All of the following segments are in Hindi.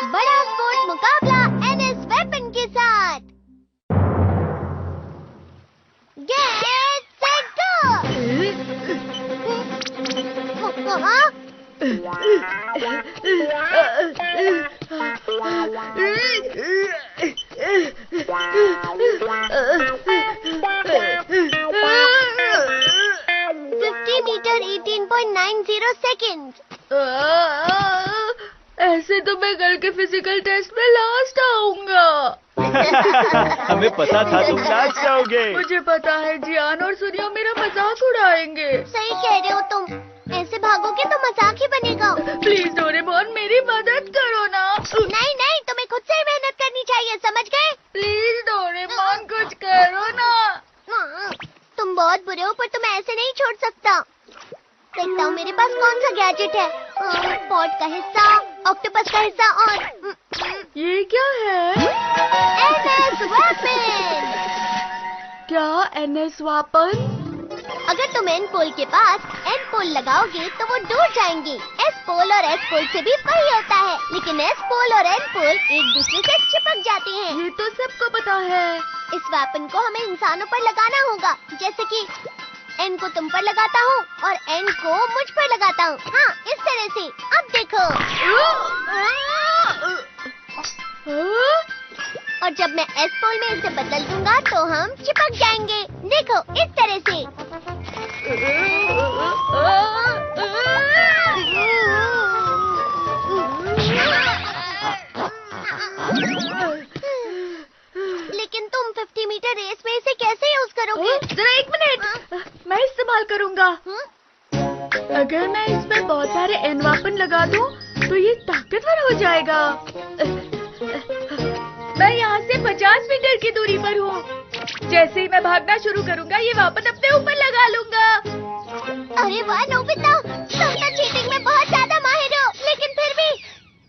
बड़ा स्पोर्ट मुकाबला एनएस वेपन के साथ। Get set go. मीटर 18.90 सेकेंड। ऐसे तो मैं कल के फिजिकल टेस्ट में लास्ट आऊंगा। हमें पता था तुम लास्ट जाओगे। मुझे पता है जियान और सूर्या मेरा मजाक उड़ाएंगे। सही कह रहे हो तुम, ऐसे भागोगे तो मजाक ही बनेगा। प्लीज डोरेमोन मेरी मदद करो ना। नहीं नहीं, तुम्हें खुद से ही मेहनत करनी चाहिए, समझ गए? प्लीज डोरेमोन कुछ करो ना। तुम बहुत बुरे हो, पर तुम्हें ऐसे नहीं छोड़ सकता। देखता हूँ मेरे पास कौन सा गैजेट है। पॉट का हिस्सा, ऑक्टोपस का हिस्सा और ये क्या है? NS weapon. क्या एनएस वेपन? अगर तुम एन पोल के पास एन पोल लगाओगे तो वो दूर जाएंगे। एस पोल और एस पोल से भी वही होता है, लेकिन एस पोल और एन पोल एक दूसरे से चिपक जाते हैं। ये तो सबको पता है। इस वेपन को हमें इंसानों पर लगाना होगा, जैसे कि एन को तुम पर लगाता हूँ और एन को मुझ पर लगाता हूँ। हाँ, इस तरह से। अब देखो। और जब मैं एस पोल में इसे बदल दूंगा तो हम चिपक जाएंगे। देखो, इस तरह से। लेकिन तुम 50 मीटर रेस में इसे कैसे यूज करोगे? जरा एक मिनट, मैं इस्तेमाल करूंगा। अगर मैं इसमें बहुत सारे एन वेपन लगा दूं तो ये ताकतवर हो जाएगा। मैं यहाँ से 50 मीटर की दूरी पर हूँ। जैसे ही मैं भागना शुरू करूँगा ये वेपन अपने ऊपर लगा लूंगा। अरे वाह नोबिता, तुम तो चीटिंग में बहुत ज्यादा माहिर हो, लेकिन फिर भी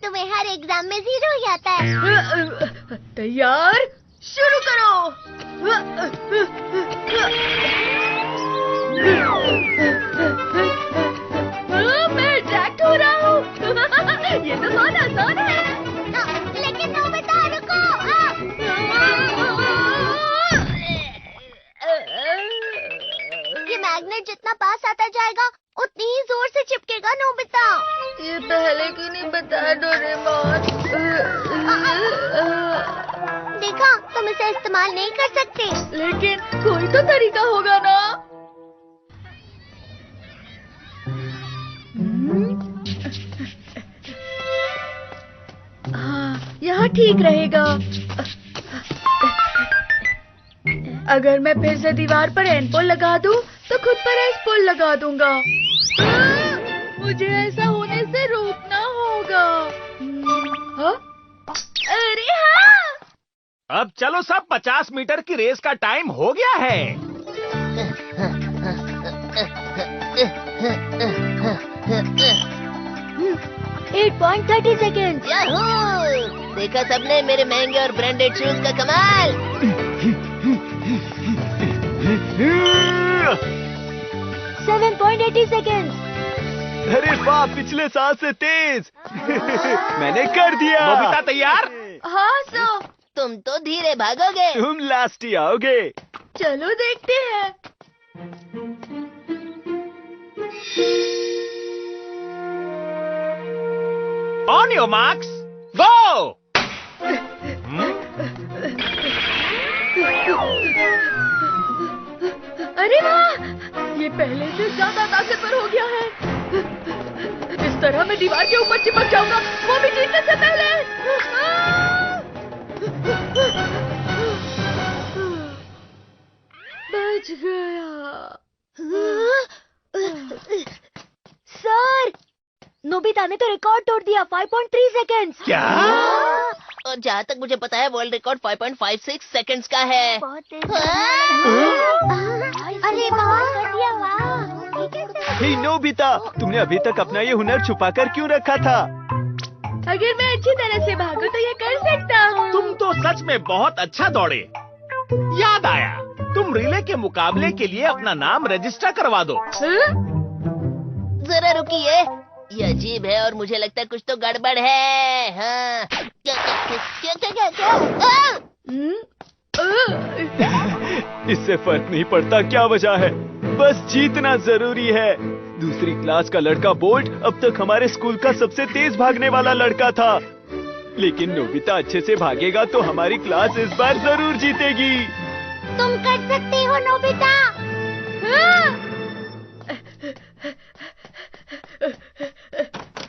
तुम्हें हर एग्जाम में 0 ही आता है। तैयार, शुरू करो। मैं अट्रैक्ट हो रहा हूँ। ये तो बहुत आसान है। लेकिन नोबिता रुको। ये मैग्नेट जितना पास आता जाएगा उतनी ही जोर से चिपकेगा नोबिता। ये पहले क्यों नहीं बताया डोरेमोन? देखा, तुम इसे इस्तेमाल नहीं कर सकते। लेकिन कोई तो तरीका होगा ना। हाँ, यहाँ ठीक रहेगा। अगर मैं फिर से दीवार पर एन पोल लगा दूं, तो खुद पर एस पोल लगा दूंगा। मुझे ऐसा होने से रोकना होगा। हाँ? अरे हाँ! अब चलो सब, 50 मीटर की रेस का टाइम हो गया है। 8.30 सेकेंड। याहू! देखा सबने मेरे महंगे और ब्रांडेड शूज का कमाल। 7.80 सेकेंड। अरे वाह, पिछले साल से तेज। मैंने कर दिया। नोबिता तैयार? हाँ सो, तुम तो धीरे भागोगे। तुम लास्ट ही आओगे। चलो देखते हैं। ऑन योर मार्क्स, गो। अरे वाह, ये पहले से ज्यादा ताकतवर हो गया है। इस तरह मैं दीवार के ऊपर चिपक जाऊंगा, वो भी जीतने से पहले। बच गया। सर, नोबिता ने तो रिकॉर्ड तोड़ दिया। 5.3 सेकेंड। क्या? और जहाँ तक मुझे पता है वर्ल्ड रिकॉर्ड 5.56 सेकंड्स का है। बहुत तेज। अरे वाह, कर दिया, वाह। हे नोबिता, तुमने अभी तक अपना ये हुनर छुपाकर क्यों रखा था? अगर मैं अच्छी तरह से भागूं तो ये कर सकता हूँ। तुम तो सच में बहुत अच्छा दौड़े। याद आया, तुम रिले के मुकाबले के लिए अपना नाम रजिस्टर करवा दो। जरा रुकिए, ये अजीब है और मुझे लगता है कुछ तो गड़बड़ है। हाँ। क्या? इससे फर्क नहीं पड़ता क्या वजह है, बस जीतना जरूरी है। दूसरी क्लास का लड़का बोल्ट अब तक हमारे स्कूल का सबसे तेज भागने वाला लड़का था, लेकिन नोबिता अच्छे से भागेगा तो हमारी क्लास इस बार जरूर जीतेगी। तुम कर सकते हो नोबिता।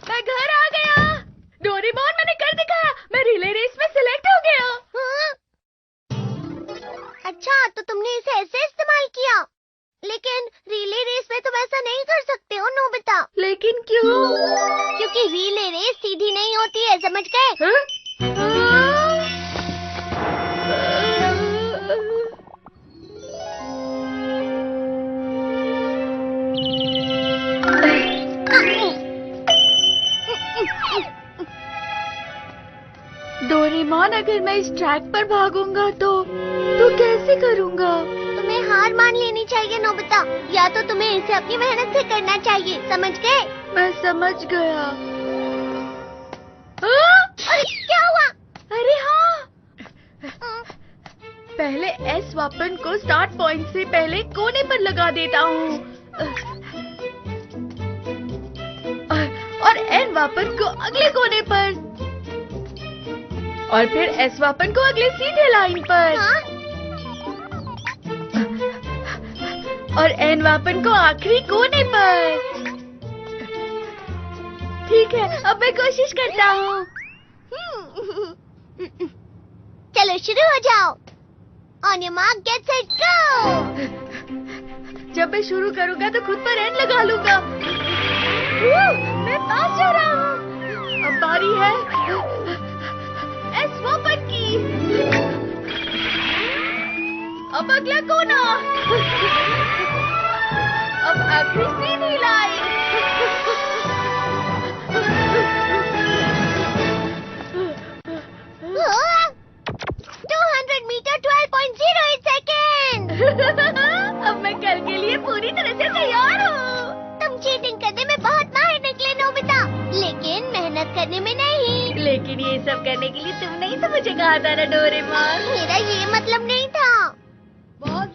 मैं घर आ गया। डोरेमोन, मैंने कर दिखाया, मैं रिले रेस में सिलेक्ट हो गया। अच्छा, तो तुमने इसे ऐसे इस्तेमाल किया, लेकिन रिले रेस में तुम ऐसा नहीं कर सकते हो नोबिता। लेकिन क्यों? क्योंकि रिले रेस सीधी नहीं होती है, समझ गए? डोरेमोन, अगर मैं इस ट्रैक पर भागूंगा तो कैसे करूंगा? तुम्हें हार मान लेनी चाहिए नोबिता, या तो तुम्हें इसे अपनी मेहनत से करना चाहिए, समझ गए? मैं समझ गया। अरे क्या हुआ? अरे हाँ, पहले एस वेपन को स्टार्ट पॉइंट से पहले कोने पर लगा देता हूँ और एन वेपन को अगले कोने पर, और फिर एस वेपन को अगले सीधे लाइन पर। हाँ? और एन वेपन को आखिरी कोने पर। ठीक है, अब मैं कोशिश करता हूँ। चलो शुरू हो जाओ। On your mark, get set, go. जब मैं शुरू करूँगा तो खुद पर एन लगा लूंगा। मैं पास जा रहा हूँ। अब बारी है एस वेपन की। अब अगला कोना। अब आखिरी सीधी लाइन। 200 metre 12.08 second. अब मैं कल के लिए पूरी तरह से तैयार हूँ। तुम चीटिंग करने में बहुत माहिर निकले नोबिता, लेकिन मेहनत करने में नहीं। लेकिन ये सब करने के लिए तुमने ही तो मुझे कहा था ना डोरेमोन। मेरा ये मतलब नहीं था। बहुत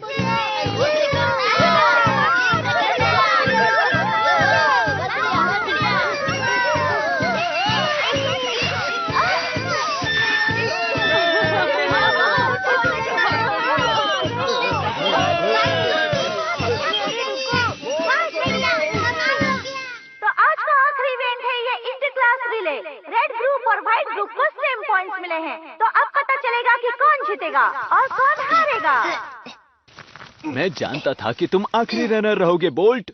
रेड ग्रुप और व्हाइट ग्रुप को सेम पॉइंट्स मिले हैं, तो अब पता चलेगा कि कौन जीतेगा और कौन हारेगा। मैं जानता था कि तुम आखिरी रनर रहोगे बोल्ट।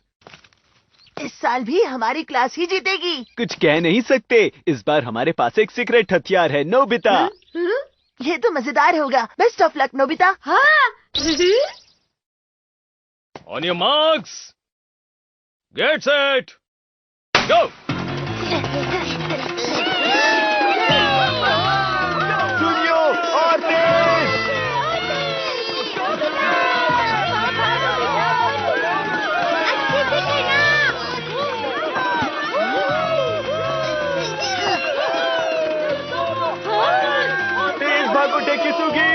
इस साल भी हमारी क्लास ही जीतेगी। कुछ कह नहीं सकते, इस बार हमारे पास एक सीक्रेट हथियार है नोबिता। ये तो मजेदार होगा। Best of luck Nobita. हाँ। On your marks, get set, go. सुनियो और तेज। तेज भागो टेकिसुगी।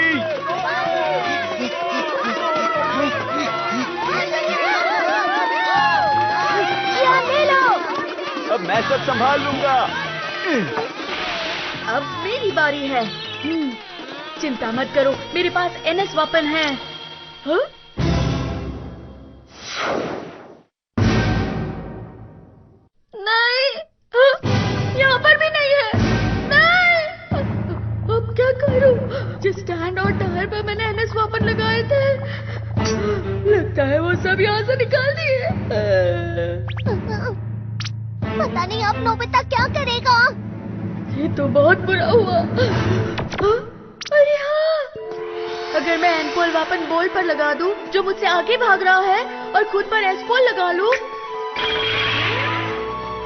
अब मैं सब संभाल लूंगा। अब मेरी बारी है। चिंता मत करो, मेरे पास एनएस वेपन है। हाँ? नहीं, यहाँ पर भी नहीं है। नहीं, अब क्या करूं? जिस स्टैंड और टायर पर मैंने एनएस वेपन लगाए थे, लगता है वो सब यहाँ से निकाल दिए। पता नहीं अब नोबिता क्या करेगा। ये तो बहुत बुरा हुआ। अरे हाँ, अगर मैं एनपोल वेपन बोल्ट पर लगा दूं, जो मुझसे आगे भाग रहा है, और खुद पर एसपोल लगा लूं,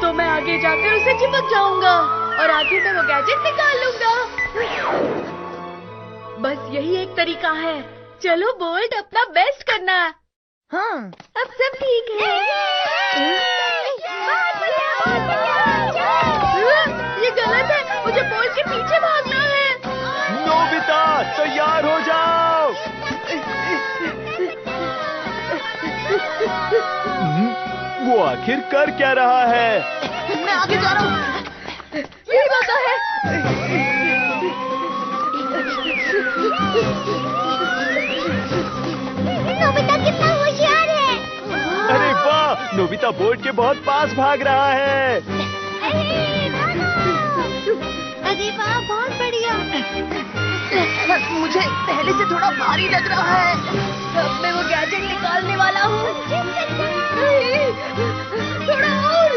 तो मैं आगे जाकर उसे चिपक जाऊंगा और आखिर में वो गैजेट निकाल लूंगा। बस यही एक तरीका है। चलो बोल्ट, अपना बेस्ट करना। हाँ, अब सब ठीक है। बहुत बढ़िया, बहुत बढ़िया। मुझे बॉल के पीछे भागना है। नोबिता तैयार हो जाओ। वो आखिर कर क्या रहा है? मैं आगे जा रहा हूँ। यही मौका है। नोबिता कितना होशियार है। अरे वाह, नोबिता बोर्ड के बहुत पास भाग रहा है। अरे वाह, बहुत बढ़िया। मुझे पहले से थोड़ा भारी लग रहा है। अब मैं वो गैजेट निकालने वाला हूँ। नहीं, थोड़ा और।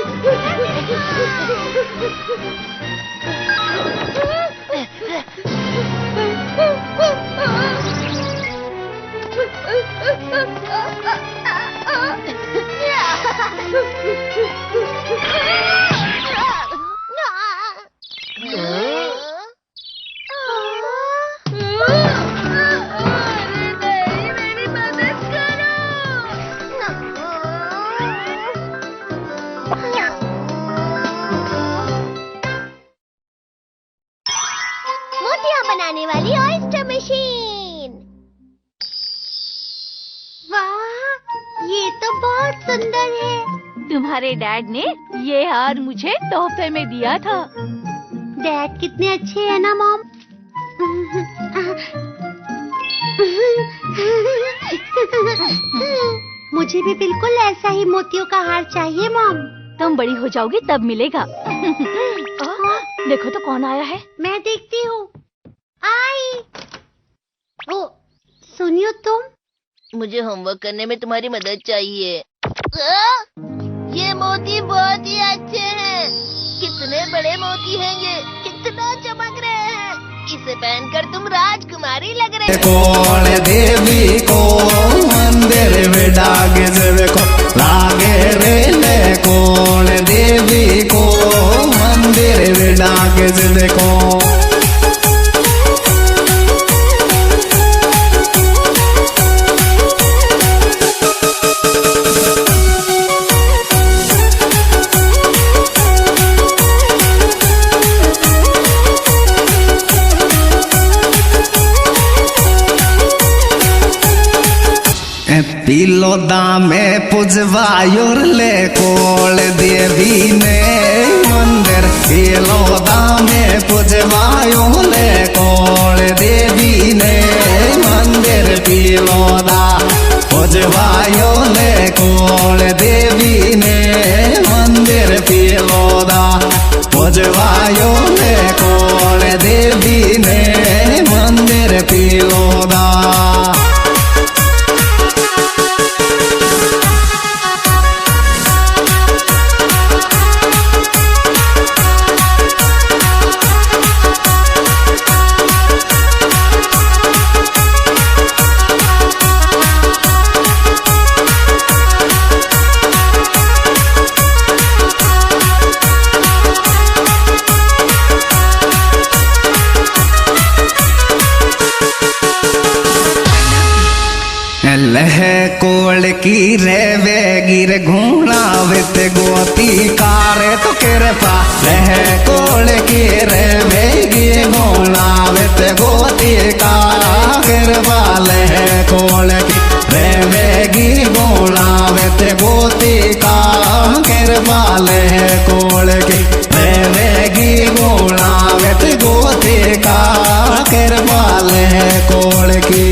मोतियां बनाने वाली ऑयस्टर मशीन। वाह, ये तो बहुत सुंदर है। तुम्हारे डैड ने ये हार मुझे तोहफे में दिया था। डैड कितने अच्छे हैं ना मॉम। मुझे भी बिल्कुल ऐसा ही मोतियों का हार चाहिए मॉम। तुम बड़ी हो जाओगी तब मिलेगा। देखो तो कौन आया है। मैं देखती हूँ। आई। ओ, सुनियो तुम। मुझे होमवर्क करने में तुम्हारी मदद चाहिए। ये मोती बहुत ही अच्छे हैं। कितने बड़े मोती हैं ये, कितना चमक रहे हैं। इसे पहनकर तुम राजकुमारी लग रहे हो। कोण देवी को मंदिर में डागे जब को लागे रे ले। कोण देवी को मंदिर में डागे जब को। पीलोदा में पुजवायुर ले कोल देवी ने मंदिर। पीलोदा में पुजवायुर ले कोल देवी ने मंदिर। पीलोदा पुजवायुर ले कोल देवी ने मंदिर। पीलोदा पुजवायुर ले कोल देवी ने मंदिर। पीलोदा लह कोल की रे वे गिर घूणा वित गोती कारे तो कृपा। लह कोल की रे वे गिर घूणा वित गोती का कृपा। लह कोल की रे वे गिर घूणा वित गोती का कृपा। लह कोल की रे वे गिर घूणा वित गोती का कृपा। लह कोल की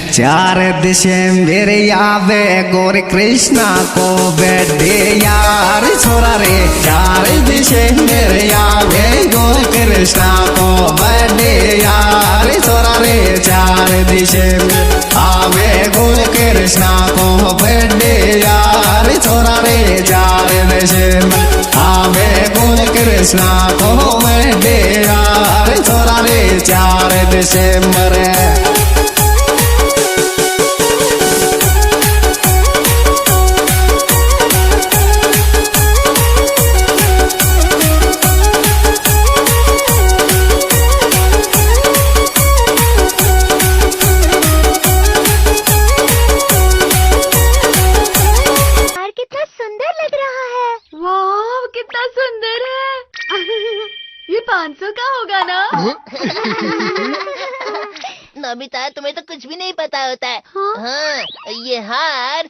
चार दिसंबर आवे गोरी कृष्णा को बर्थडे यार छोरा रे। 4 दिसंबर आवे गोरी कृष्णा को बर्थडे यार छोरा रे। 4 दिसंबर आवे गोरी कृष्णा को बर्थडे यार कृष्णा को मैं डेरा छोरा रे 4 दिसंबर कितना सुंदर है। ये 500 का होगा ना? नोबिता, तुम्हें तो कुछ भी नहीं पता होता है। हाँ, ये हार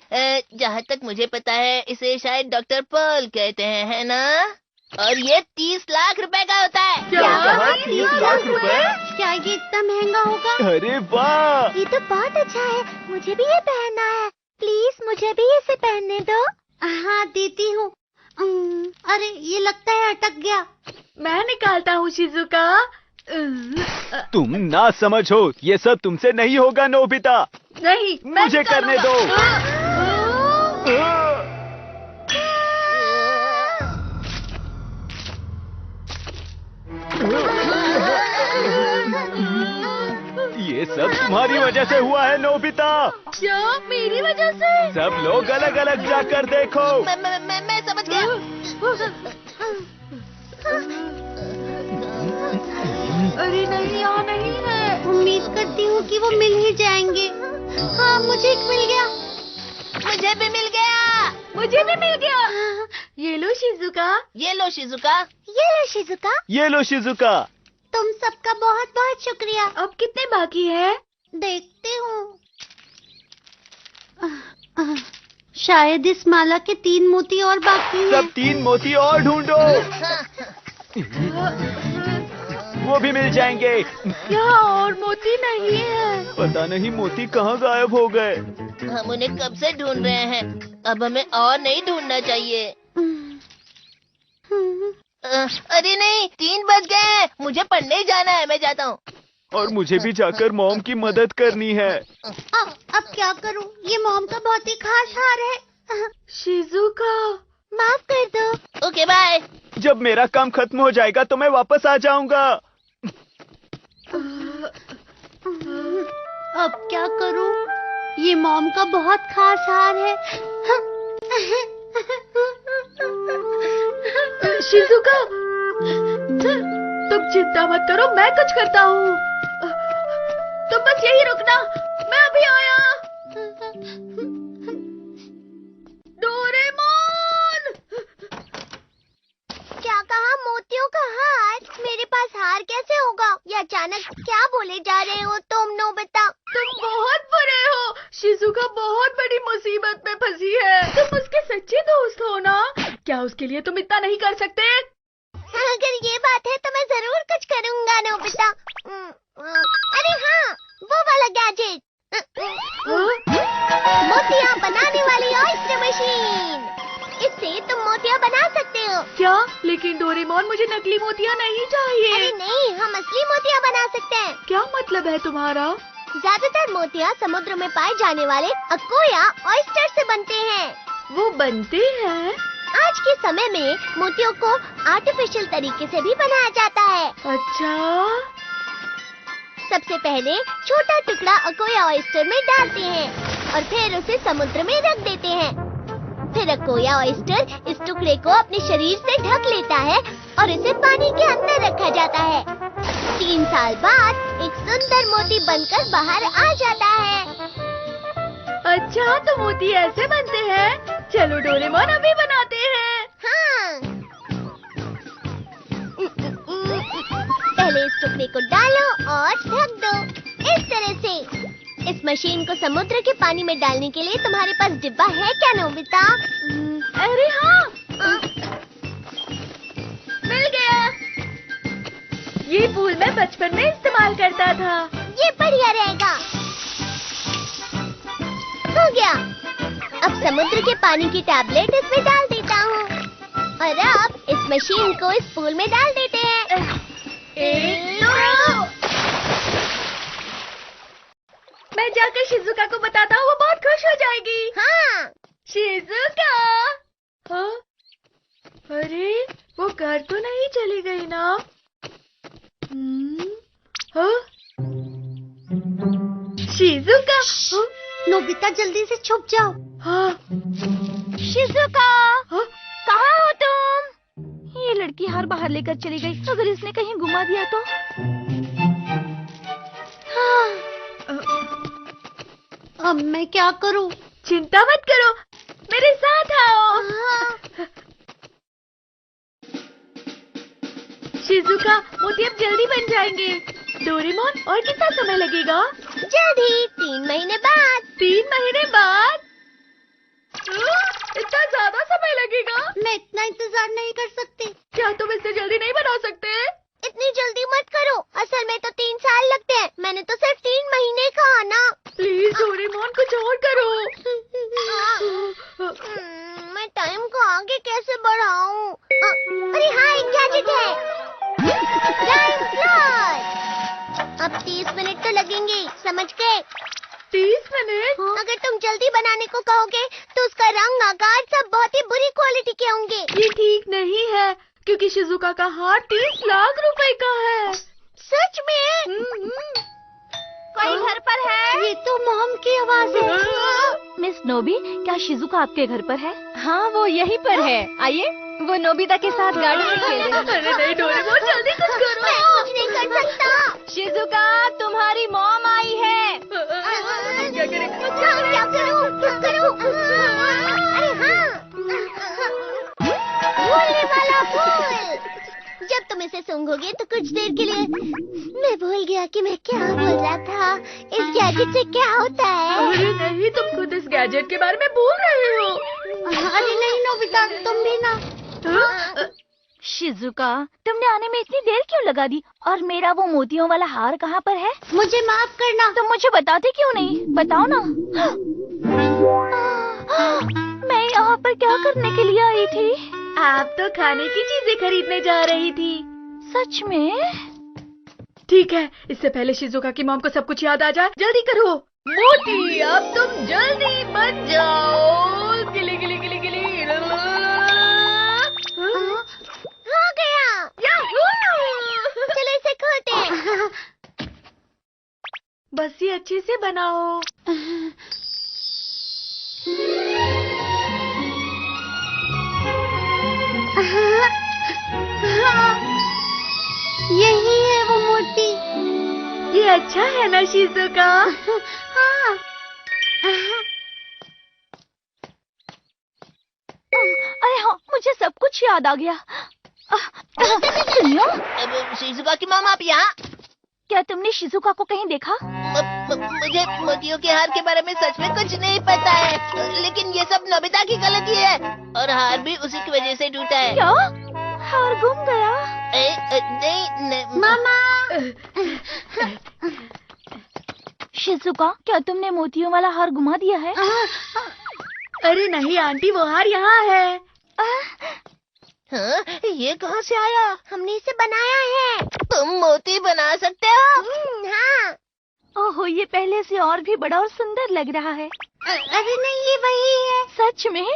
जहाँ तक मुझे पता है इसे शायद डॉक्टर पॉल कहते हैं, है ना? और ये 30 लाख रुपए का होता है। क्या 30 लाख रुपए? क्या ये इतना महंगा होगा? अरे वाह, ये तो बहुत अच्छा है, मुझे भी ये पहनना है। प्लीज मुझे भी इसे पहनने दो। हाँ देती हूँ। अरे ये लगता है अटक गया। मैं निकालता हूँ शिजुका। तुम ना समझो, ये सब तुमसे नहीं होगा नोबिता। नहीं, मैं मुझे करने दो। ये सब तुम्हारी वजह से हुआ है नोबिता। क्या मेरी वजह से? सब लोग अलग अलग जाकर देखो। मैं समझ गया। अरे नहीं, यहाँ नहीं है। उम्मीद करती हूँ कि वो मिल ही जाएंगे। हाँ मुझे एक मिल गया। मुझे भी मिल गया। मुझे भी मिल गया। ये लो शिजुका। ये लो शिजुका। ये लो शिजुका। ये लो शिजुका। तुम सबका बहुत बहुत शुक्रिया। अब कितने बाकी है? देखती हूँ। शायद इस माला के 3 मोती और बाकी हैं। सब 3 मोती और ढूंढो, वो भी मिल जाएंगे। यहाँ और मोती नहीं है। पता नहीं मोती कहाँ गायब हो गए। हम उन्हें कब से ढूंढ रहे हैं। अब हमें और नहीं ढूंढना चाहिए। अरे नहीं, 3 बज गए हैं। मुझे पढ़ने जाना है, मैं जाता हूँ। और मुझे भी जाकर मॉम की मदद करनी है। अब क्या करूँ? ये मॉम का बहुत ही खास हार है। शिजुका, माफ कर दो। Okay bye. जब मेरा काम खत्म हो जाएगा तो मैं वापस आ जाऊंगा। अब क्या करूँ? ये मॉम का बहुत खास हार है। शिजुका, तुम चिंता मत करो, मैं कुछ करता हूँ। तुम बस यही रुकना, मैं अभी आया। डोरेमोन! क्या कहा? मोतियों का हार? मेरे पास हार कैसे होगा? ये अचानक क्या बोले जा रहे हो तुम नोबिता? तुम बहुत बुरे हो। शिजुका बहुत बड़ी मुसीबत में फंसी है। तुम उसके सच्चे दोस्त हो ना? क्या उसके लिए तुम इतना नहीं कर सकते? अगर ये बात है तो मैं जरूर कुछ करूँगा नोबिता। अरे हाँ, वो वाला गैजेट। मोतियाँ बनाने वाली ऑयस्टर मशीन। इससे तुम मोतियाँ बना सकते हो। क्या? लेकिन डोरेमोन, मुझे नकली मोतियाँ नहीं चाहिए। अरे नहीं, हम असली मोतियाँ बना सकते हैं। क्या मतलब है तुम्हारा? ज्यादातर मोतियाँ समुद्र में पाए जाने वाले अकोया ऑयस्टर से बनते हैं। वो बनते हैं? आज के समय में मोतियों को आर्टिफिशियल तरीके से भी बनाया जाता है। अच्छा। सबसे पहले छोटा टुकड़ा अकोया ऑयस्टर में डालते हैं और फिर उसे समुद्र में रख देते हैं। फिर अकोया ऑयस्टर इस टुकड़े को अपने शरीर से ढक लेता है और इसे पानी के अंदर रखा जाता है। 3 साल बाद एक सुंदर मोती बनकर बाहर आ जाता है। अच्छा, तो मोती ऐसे बनते हैं। चलो डोरेमोन, अभी बनाते हैं। हाँ। पहले इस टुकड़े को डालो और ढक दो, इस तरह से। इस मशीन को समुद्र के पानी में डालने के लिए तुम्हारे पास डिब्बा है क्या नोबिता? अरे हाँ, मिल गया। ये पूल मैं बचपन में इस्तेमाल करता था। ये बढ़िया रहेगा। हो गया। अब समुद्र के पानी की टैबलेट इसमें डाल देता हूँ और अब इस मशीन को इस पूल में डाल देते हैं। 1, 2। मैं जाकर शिजुका को बताता हूँ, वो बहुत खुश हो जाएगी। हाँ। शिजुका! हाँ? अरे वो घर तो नहीं चली गई ना? हाँ? शिजुका! हाँ? नोबिता जल्दी से छुप जाओ। हाँ? शिजुका, हाँ? कहाँ हो तुम? ये लड़की हार बाहर लेकर चली गई। अगर इसने कहीं घुमा दिया तो? अब मैं क्या करूं? चिंता मत करो, मेरे साथ आओ। शिजुका, मोती अब जल्दी बन जाएंगे। डोरेमोन, और कितना समय लगेगा? जल्दी, 3 महीने बाद। 3 महीने बाद? इतना ज्यादा समय लगेगा? मैं इतना इंतजार नहीं कर सकती। क्या तुम इससे जल्दी नहीं बना सकते? इतनी जल्दी मत करो, असल में तो 3 साल लगते हैं। मैंने तो सिर्फ 3 महीने कहा ना। प्लीज डोरेमोन, कुछ और करो। मैं टाइम को आगे कैसे बढ़ाऊं? अरे हाँ, एक गैजेट है, टाइम स्लॉट। अब 30 मिनट तो लगेंगे, समझ गए? 30 मिनट? अगर तुम जल्दी बनाने को कहोगे तो उसका रंग, आकार सब बहुत ही बुरी क्वालिटी के होंगे। ये ठीक नहीं है, क्योंकि शिजुका का हार 30 लाख रुपए का है। सच में? कोई घर पर है? ये तो मॉम की आवाज है। मिस नोबी, क्या शिजुका आपके घर पर है? हाँ, वो यहीं पर है। आइए, वो नोबिता के साथ गाड़ी में खेल रही है। अरे नहीं डोरेमोन, जल्दी कुछ करो। मैं कुछ नहीं कर सकता। शिजुका, तुम्हारी मॉम आई है। क्या करें? क्या करूं? क्या करूं? अरे हाँ, भूलने वाला फूल। जब तुम इसे सूंघोगे तो कुछ देर के लिए मैं भूल गया कि मैं क्या बोल रहा था। इस गैजेट से क्या होता है? अरे नहीं, तुम खुद इस गैजेट के बारे में भूल रहे हो। अरे नहीं नोबिता, तुम भी ना। शिजुका, तुमने आने में इतनी देर क्यों लगा दी? और मेरा वो मोतियों वाला हार कहाँ पर है? मुझे माफ करना। तुम मुझे बताते क्यों नहीं? बताओ ना। मैं यहाँ पर क्या करने के लिए आई थी? आप तो खाने की चीजें खरीदने जा रही थी। सच में? ठीक है, इससे पहले शिजुका की मॉम को सब कुछ याद आ जाए, जल्दी करो। मोती, अब तुम जल्दी बन जाओ। गिली गिली गिली गिली। हो गया। याहू! चलो इसे खोलते हैं। बस ये अच्छे से बनाओ। यही है वो मोती। ये अच्छा है ना शिजुका? हाँ। अरे हाँ, मुझे सब कुछ याद आ गया। सुनियो, शिजुका की मॉम, आप यहाँ? क्या तुमने शिजुका को कहीं देखा? मुझे मोतियों के हार के बारे में सच में कुछ नहीं पता है, लेकिन ये सब नोबिता की गलती है और हार भी उसी की वजह से टूटा है। क्या? हार गुम गया? नहीं, मामा। शिजुका, क्या तुमने मोतियों वाला हार गुमा दिया है? अरे नहीं आंटी, वो हार यहाँ है। हाँ, ये कहाँ से आया? हमने इसे बनाया है। तुम मोती बना सकते हो? हाँ। ओहो, ये पहले से और भी बड़ा और सुंदर लग रहा है। अरे नहीं, ये वही है। सच में?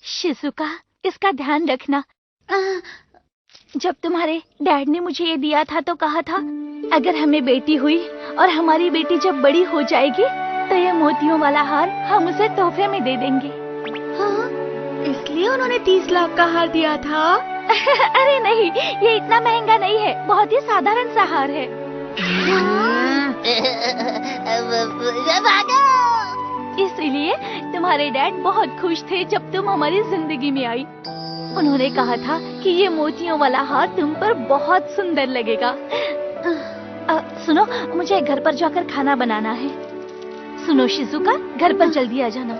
शिजुका, इसका ध्यान रखना। जब तुम्हारे डैड ने मुझे ये दिया था तो कहा था, अगर हमें बेटी हुई और हमारी बेटी जब बड़ी हो जाएगी तो ये मोतियों वाला हार हम उसे तोहफे में दे देंगे। हाँ? इसलिए उन्होंने 30 लाख का हार दिया था? अरे नहीं, ये इतना महंगा नहीं है, बहुत ही साधारण सा हार है। इसीलिए तुम्हारे डैड बहुत खुश थे जब तुम हमारी जिंदगी में आई। उन्होंने कहा था कि ये मोतियों वाला हार तुम पर बहुत सुंदर लगेगा। सुनो, मुझे घर पर जाकर खाना बनाना है। सुनो शिजुका, घर पर जल्दी आ जाना।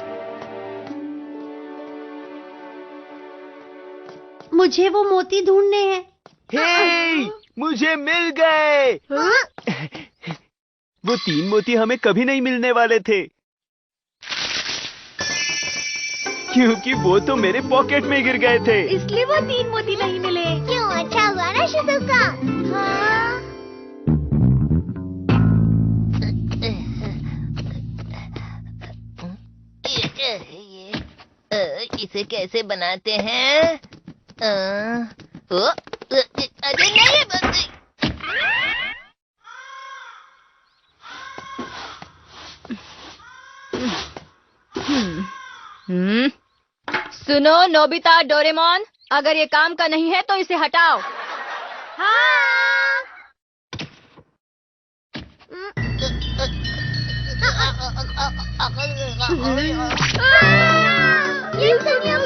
मुझे वो मोती ढूंढने हैं। हे, मुझे मिल गए। वो 3 मोती हमें कभी नहीं मिलने वाले थे, क्योंकि वो तो मेरे पॉकेट में गिर गए थे। इसलिए वो 3 मोती नहीं मिले। क्यों? अच्छा हुआ ना शिजुका। हाँ। इसे कैसे बनाते हैं? अरे नहीं बंदी। सुनो नोबिता डोरेमोन, अगर ये काम का नहीं है तो इसे हटाओ। ये दुनिया